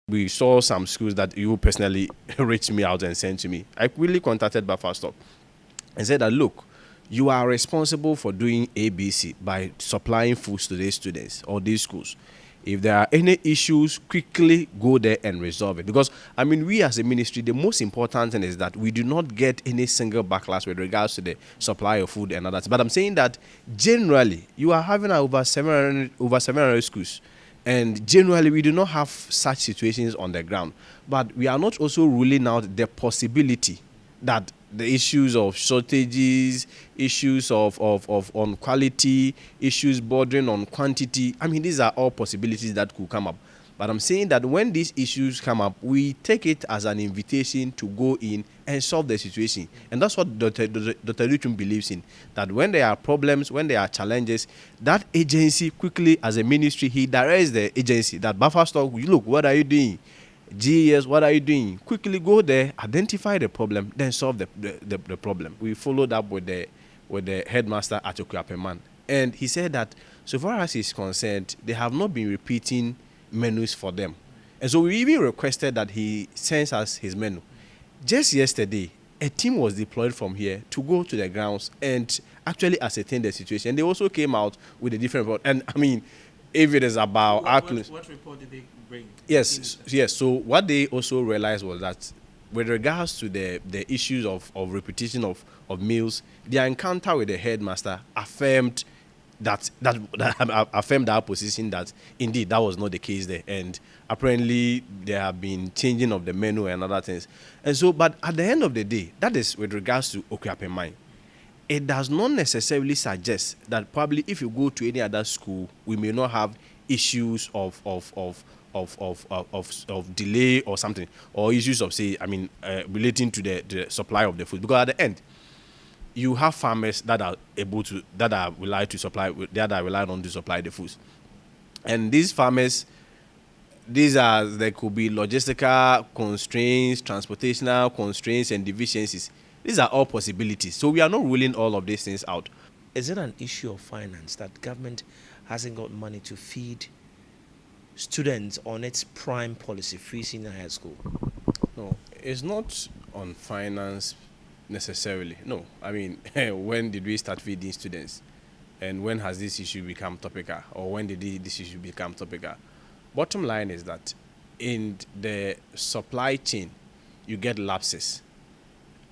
we saw some schools that you personally reached me out and sent to me. I quickly contacted Buffer Stop and said that, look, you are responsible for doing ABC by supplying foods to these students or these schools. If there are any issues, quickly go there and resolve it. Because, I mean, we as a ministry, the most important thing is that we do not get any single backlash with regards to the supply of food and others. But I'm saying that generally, you are having over 700 schools. And generally, we do not have such situations on the ground. But we are not also ruling out the possibility that the issues of shortages, issues of on quality, issues bordering on quantity. I mean, these are all possibilities that could come up. But I'm saying that when these issues come up, we take it as an invitation to go in and solve the situation. And that's what Dr. Newsroom believes in. That when there are problems, when there are challenges, that agency quickly, as a ministry, he directs the agency that Buffer Stock, look, what are you doing? GES, what are you doing? Quickly go there, identify the problem, then solve the problem. We followed up with the headmaster at Okuapeman. And he said that so far as he's concerned, they have not been repeating menus for them. And so we even requested that he sends us his menu. Just yesterday, a team was deployed from here to go to the grounds and actually ascertain the situation. And they also came out with a different report. And I mean, if it is about what report did they bring? Yes. So what they also realized was that with regards to the issues of repetition of meals, their encounter with the headmaster affirmed that affirmed our position that indeed that was not the case there, and apparently there have been changing of the menu and other things. And so, but at the end of the day, that is with regards to Okuape. It does not necessarily suggest that probably if you go to any other school, we may not have issues of delay or something, or issues of relating to the supply of the food. Because at the end, you have farmers that are relied on to supply the foods, and these farmers, there could be logistical constraints, transportational constraints, and deficiencies. These are all possibilities. So we are not ruling all of these things out. Is it an issue of finance that government hasn't got money to feed students on its prime policy, free senior high school? No, it's not on finance necessarily. No, I mean, when did we start feeding students? And when has this issue become topical? Or when did this issue become topical? Bottom line is that in the supply chain, you get lapses.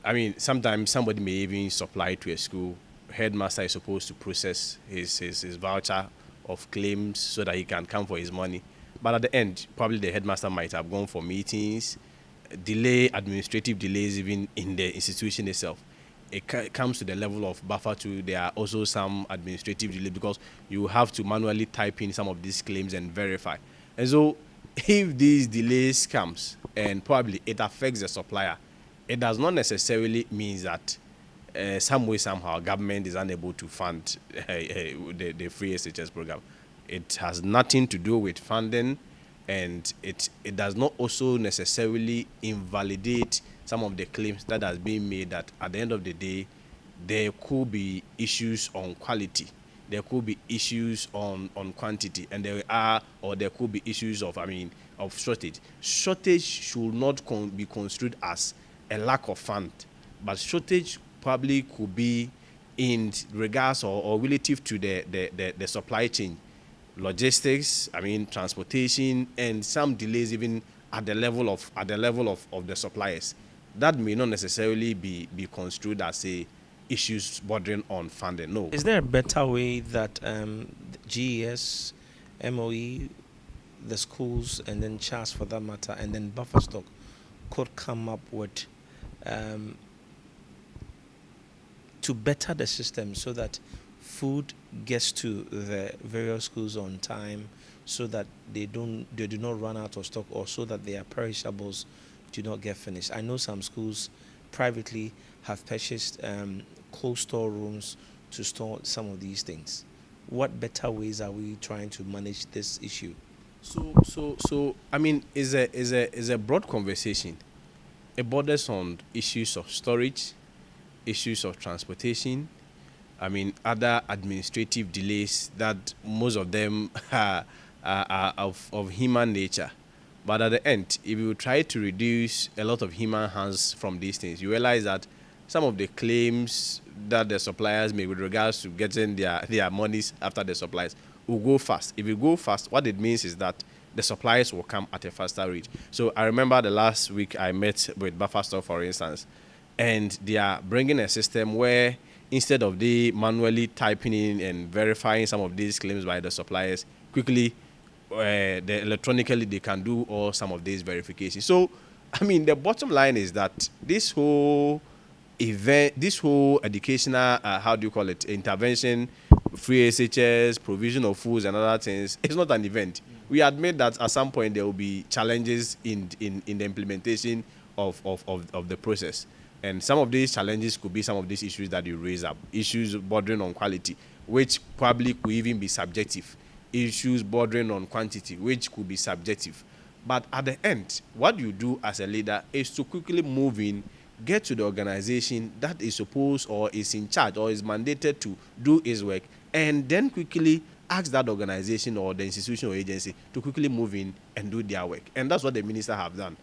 I mean, sometimes somebody may even supply to a school. Headmaster is supposed to process his voucher of claims so that he can come for his money. But at the end, probably the headmaster might have gone for meetings, administrative delays even in the institution itself. It comes to the level of buffer two. There are also some administrative delays because you have to manually type in some of these claims and verify. And so if these delays comes and probably it affects the supplier, it does not necessarily mean that some way, somehow, government is unable to fund the free SHS program. It has nothing to do with funding, and it does not also necessarily invalidate some of the claims that has been made that at the end of the day, there could be issues on quality, there could be issues on quantity, and there could be issues of shortage. Shortage should not be construed as a lack of fund, but shortage probably could be in regards or relative to the supply chain, logistics, transportation, and some delays even at the level of the suppliers. That may not necessarily be construed as issues bordering on funding. No. Is there a better way that GES, MOE, the schools, and then CHAS for that matter, and then buffer stock could come up with to better the system so that food gets to the various schools on time, so that they do not run out of stock, or so that their perishables do not get finished? I know some schools privately have purchased cold store rooms to store some of these things. What better ways are we trying to manage this issue? So is a broad conversation. It borders on issues of storage, issues of transportation, other administrative delays that most of them are of human nature. But at the end, if you try to reduce a lot of human hands from these things, you realize that some of the claims that the suppliers make with regards to getting their monies after the suppliers will go fast. If you go fast, what it means is that the suppliers will come at a faster rate. So I remember the last week I met with Buffer Store, for instance, and they are bringing a system where instead of they manually typing in and verifying some of these claims by the suppliers, quickly electronically they can do all some of these verifications. So, I mean, the bottom line is that this whole event, this whole educational, how do you call it, intervention, free SHS, provision of foods and other things, it's not an event. We admit that at some point there will be challenges in the implementation of the process. And some of these challenges could be some of these issues that you raise up, issues bordering on quality, which probably could even be subjective, issues bordering on quantity, which could be subjective. But at the end, what you do as a leader is to quickly move in, get to the organization that is supposed or is in charge or is mandated to do its work, and then quickly ask that organization or the institution or agency to quickly move in and do their work. And that's what the minister have done.